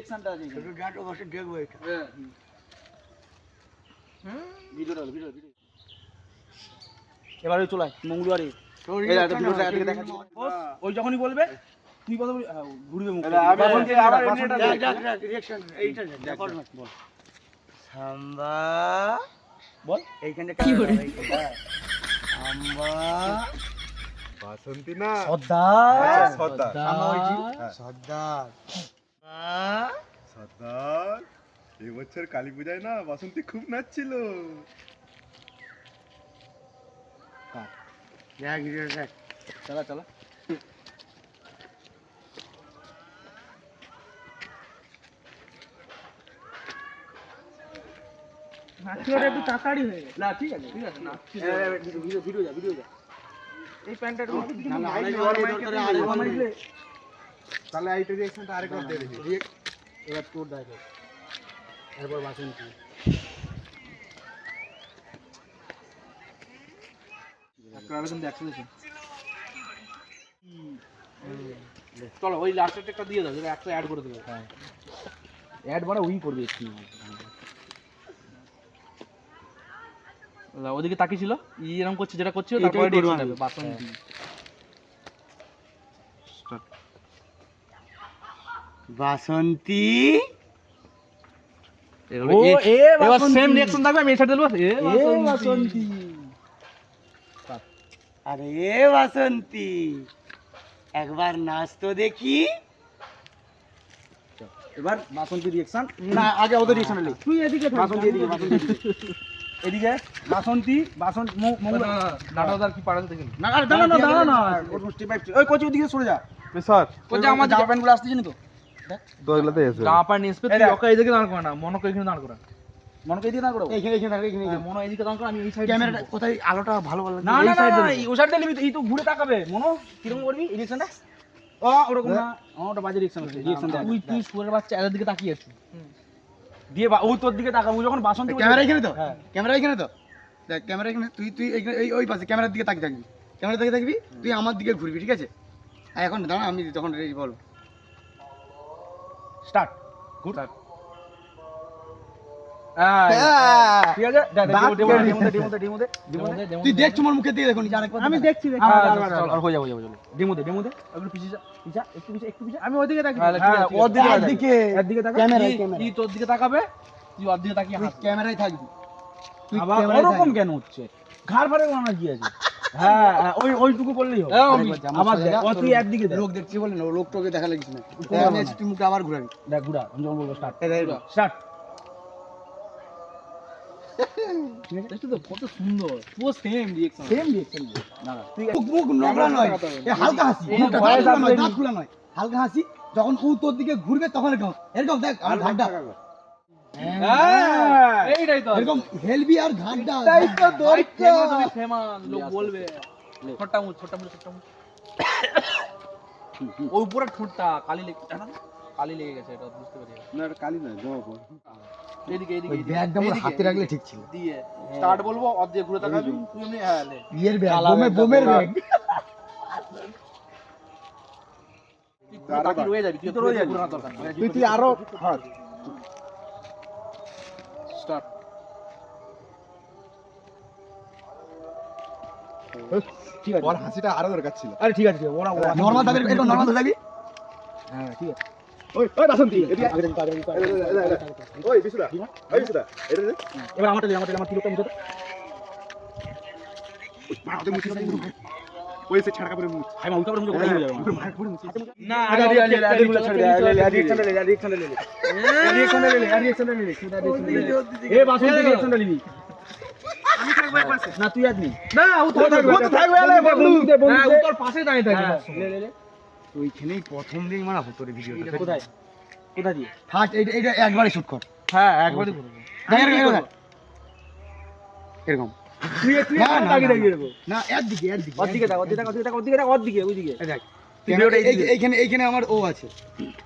রিঅ্যাকশনটা আছে এখানে গাট অবশ্যই দেখবো এটা ভিডিওটা ভিডিও এবারে চলাই মঙ্গলবারে এই একটা ভিডিওটা এদিকে দেখা ওই যখনই বলবে তুই কথা বলি ঘুরবে মুখ এখন যে আবার রিঅ্যাকশন এইটা বল সাম্বা বল এইখানে কি করে সাম্বা বাসন্তী না সর্দার সর্দার সাম্বা হইছি সর্দার সর্দার এই বছর কালী পূজায় না বাসন্তী খুব নাচছিল দেখ ভিডিও দেখ চলা চলা নাচটা একটু তাড়াতাড়ি হয়ে গেছে না ঠিক আছে না ভিডিও যা এই প্যান্টটা তাহলে এইটা রিঅ্যাকশনটা আরেকবার দে দেখি এবার তোর দেখো এরপর বাসন্তী চলো ওই লাস্টের একটা দিয়ে দাও যেটা একটা অ্যাড করে দেবে হ্যাঁ অ্যাড মানে ওই করবে একটু ওদিকে তাকিয়েছিল এরকম করছে যেটা করছিল তারপরে রিঅ্যাকশন হবে বাসন্তী বাসন্তী এবার সেম রিঅ্যাকশন থাকবে আমি এই সাইড দেব এ বাসন্তী আরে এ বাসন্তী একবার নাচ তো দেখি এবার বাসন্তী রিঅ্যাকশন না আগে ওদের রিঅ্যাকশন নে তুই এদিকে বাসন্তী এদিকে বাসন্তী মঙ্গল দাদাদার কি পাড়াতে দেখেন না আরে দাঁড়া না ওর স্টেপ বাই ওই কোচ ওদিকে সরে যা স্যার কোচ আমার জামা প্যান্ট গুলো আসতেছিস তো দেখ দোগলাতে এসে জামা প্যান্ট নিয়ে তুই ওকে এদিকে দাঁড় করা না মনকে এখানে দাঁড় করা মনকে এদিকে দাঁড় করা এখানে মনো এদিকে দাঁড় করা আমি এই সাইড ক্যামেরাটা কোথায় আলোটা ভালো না ওই সাইড দিবি এই তো ঘুরে তাকাবে মনো কিরকম করবি রিঅ্যাকশনটা ওরকম না ওটা বাজে রিঅ্যাকশন হচ্ছে রিঅ্যাকশন দেখ তুই সুরের বাচ্চা এর দিকে তাকিয়ে আছিস দিয়ে ওই তোর দিকে তাকাবো যখন বাসন্তী ক্যামেরা এখানে তো হ্যাঁ ক্যামেরা এখানে তো দেখ ক্যামেরা এখানে তুই ওই পাশে ক্যামেরার দিকে তাকিয়ে থাকবি ক্যামেরা দিকে থাকবি তুই আমার দিকে ঘুরবি ঠিক আছে আর এখন দাঁড়া আমি তখন রেডি বল স্টার্ট গুড ঠিক আছে তুই দেখছ আমার মুখের দিকে দেখুন আমি দেখছি হয়ে যাবো ডেমো দে একটু পিছিয়ে যা একটু পিছিয়ে আমি ওইদিকে তাকি ওর দিকে ক্যামেরা কি তোর দিকে তাকাবে তুই ওর দিকে তাকিয়ে ক্যামেরায় থাকবি তুই ওরকম কেন হচ্ছে ঘাড় ফাড়ে বানা কি আছে হ্যাঁ ওইটুকু বললেই হবে আবার দেখ তুই একদিকে লোক দেখছি বলে না লোকটাকে দেখা লাগিস না আমি আছি তুই মুখটা আবার ঘুরাবি দেখ ঘুরা আমি যখন বলবো স্টার্ট তো কত সুন্দর পুরো সেম রিঅ্যাকশন না তুই মুখ নোংরা নয় হালকা হাসি দাঁত খোলা নয় হালকা হাসি যখন ও তোর দিকে ঘুরবে তখন এরকম দেখ আর ঘাটটা এইটাই তো এরকম হেলবি আর ঘাটটা তাই তো দরকার ফেমান লোক বলবে ছোটটা মুখ ওই পুরো ঠোঁটটা কালি লেগে গেছে এটা বুঝতে পারি না এটা কালি না জবাব এদিকে ব্যাগটা আমার হাতে রাখলে ঠিক ছিল দিয়ে স্টার্ট বলবো অর্ধেক ঘুরে তাকাবি তুই এমনি হ্যাঁ লে বিয়ের ব্যাগ বোমের ব্যাগ তুই রয়ে যাবি তুই তো রয়ে যাবি দরকার তুই আরো হ্যাঁ স্টার্ট ঠিক আছে ওর হাসিটা আরো দরকার ছিল আরে ঠিক আছে ওরা নরমাল দাবি একদম নরমাল দাবি হ্যাঁ ঠিক আছে ওই বাসন্তী ওই বিশুদা এটা দে এবার আমার তিলকটা মুছে মারতে মুছে ওই সে ছাড়কা করে মুছ ভাই উল্টা করে মুছে কোথায় হয়ে যাবে মার করে মুছে না রিঅ্যাকশন নিবি আমি থাকবো এক পাশে না তুই আদমি না ও তো থাকবে হ্যাঁ ও তোর পাশে দাঁড়িয়ে থাকবে তো ওইখানেই প্রথম দিন মারা হতো রে ভিডিওটা কোথায় দিয়ে ফার্স্ট এইটা একবারই শুট কর হ্যাঁ একবারই করব এরকম তুই না একদিকে ওইদিকে দেখ এইখানে আমার ও আছে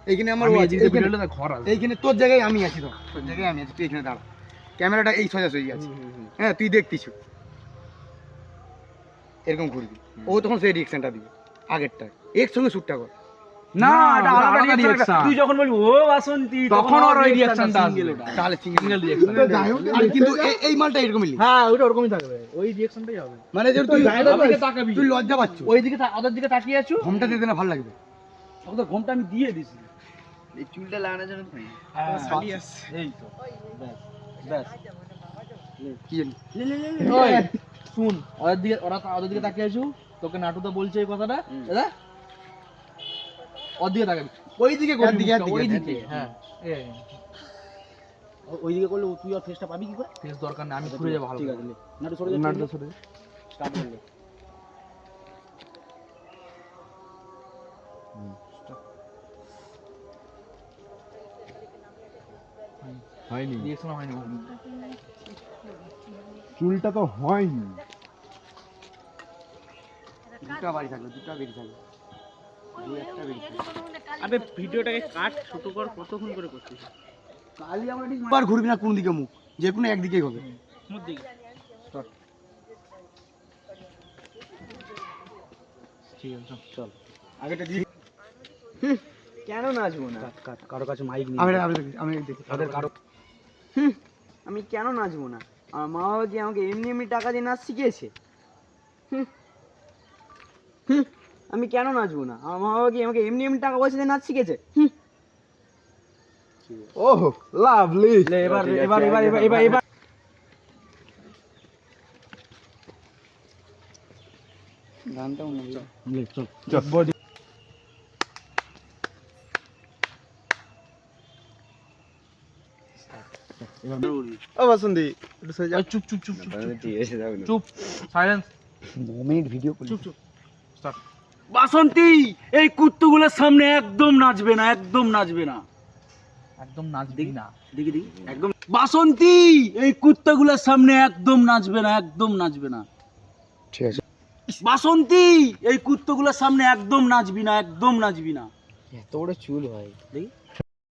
এইখানে আমার ও আছে এইখানে তোর জায়গায় আমি আছি তোর জায়গায় আমি আছি তুই এখানে দাঁড়া ক্যামেরাটা এই সোজাসুজি আছে হ্যাঁ তুই দেখতিস এরকম ঘুরবি ও তখন সেই রিঅ্যাকশনটা দিবে আগেরটা একসঙ্গে শ্যুটটা কর না এটা আলাদা রিঅ্যাকশন। তুই যখন বলবি ও বাসন্তী তখন ওর ওই রিঅ্যাকশনটা আসবে। তাহলে সিঙ্গেল রিঅ্যাকশন। যাই হোক আর কিন্তু এই মালটা এরকমই লিখ। হ্যাঁ ওটা ওরকমই থাকবে, ওই রিঅ্যাকশনটাই হবে। মানে যে তুই ওদিকে তাকাবি, তুই লজ্জা পাচ্ছ, ওই দিকে ওদের দিকে তাকিয়ে আছো, ঘুমটা দিতে না ভালো লাগবে। ওদের ঘুমটা আমি দিয়ে দিছি। এই চুলটা লাগানোর জন্য তো হ্যাঁ শালি আসছে। এই তো ব্যাস ব্যাস। কি জানি ওই শুন, ওদের দিকে তাকিয়ে আছো, তোকে নাটুদা বলছে এই কথাটা, দাদা ওর দিকে তাকাবি, ওই দিকে করবি, ওই দিকে। হ্যাঁ ওই দিকে করলে তুই আর ফেসটা পাবি কি করে? ফেস দরকার নেই, আমি ঘুরে যাবো ভালো। ঠিক আছে নাটু সরে যা, নাটু সরে স্টার্ট করলে হয়নি, রিঅ্যাকশন হয়নি। চুলটা তো হয়নি। দুটা বাড়ি থাকলো, দুটা বেরিয়ে থাকলো, একটা বেরিয়ে থাকলো। আবে ভিডিওটাকে কাট ছোট কর, কতক্ষণ করে করছিস? কালি আমরা ঠিক বার ঘুরবি না কোন দিকে মুখ, যে কোনো একদিকেই হবে। মধ্যে স্টার্ট। ঠিক আছে চল আগেটা দিয়ে। কেন নাচবো না? কারো কাছে মাইক নেই। আমি দেখি তাদের কারো আমি কেন নাচবো না? আমার মা বাবা কি আমাকে এমনি এমনি টাকা দিয়ে নাচ শিখিয়েছে? আমি কেন নাচবো না? আমার মা বাবা কি আমাকে এমনি এমনি টাকা পয়সা দিয়ে নাচ শিখেছে? ওহ লাভলি। এবার এবার এবার এবার এবার এবার গানটা মনে হয় চল চল ও বাসন্তী একটু সরে যা। চুপ চুপ চুপ চুপ সাইলেন্স 9 মিনিট ভিডিও করলি। চুপ চুপ স্টার্ট। বাসন্তী, এই কুত্তুগুলোর সামনে একদম নাচবে না, একদম নাচবে না। একদম নাচবি না। দেখি দেখি একদম। বাসন্তী, এই কুত্তাগুলোর সামনে একদম নাচবে না, একদম নাচবে না। ঠিক আছে। বাসন্তী, এই কুত্তাগুলোর সামনে একদম নাচবি না, একদম নাচবি না। এত বড় চুল হয়। দেখি